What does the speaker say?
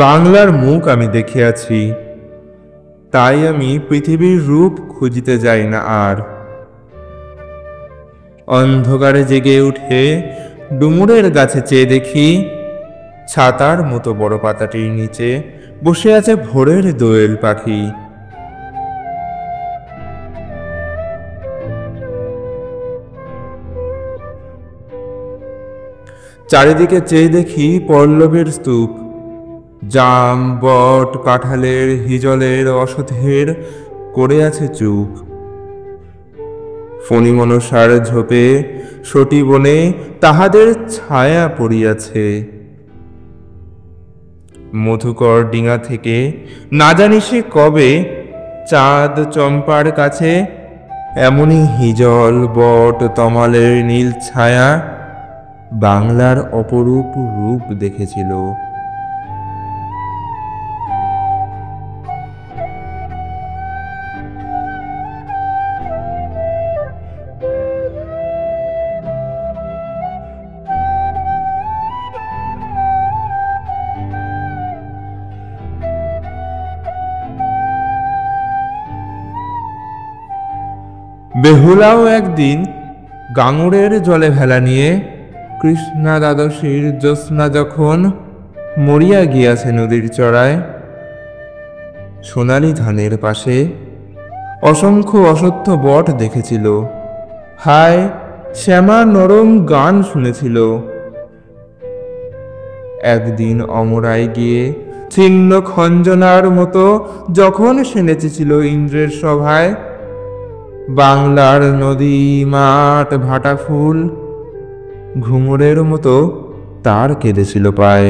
বাংলার মুখ আমি দেখিয়াছি, তাই আমি পৃথিবীর রূপ খুঁজিতে যাই না আর। অন্ধকারে জেগে উঠে ডুমুরের গাছে চেয়ে দেখি, ছাতার মতো বড় পাতাটির নিচে বসে আছে ভোরের দোয়েল পাখি। চারিদিকে চেয়ে দেখি পল্লবের স্তূপ, জাম, বট, কাঁঠালের, হিজলের, অশ্বত্থের করে আছে চুপ। ফণি মনসার ঝোপে সটি বনে তাহাদের ছায়া পড়িয়াছে। মধুকর ডিঙা থেকে না জানি সে কবে চাঁদ চম্পার কাছে এমনি হিজল, বট, তমালের নীল ছায়া বাংলার অপরূপ রূপ দেখেছিল। বেহুলাও একদিন গাঙুরের জলে ভেলা নিয়ে কৃষ্ণা দ্বাদশীর জ্যোৎস্না যখন মরিয়া গিয়াছে নদীর চড়ায়, সোনালি ধানের পাশে অসংখ্য অসত্য বট দেখেছিল। হায়, শ্যামা নরম গান শুনেছিল। একদিন অমরায় গিয়ে ছিন্ন খঞ্জনার মতো যখন সে নেচেছিল ইন্দ্রের সভায়, বাংলার নদী, মাঠ, ভাটা ফুল ঘুঙুরের মতো তার কেঁদেছিল পায়।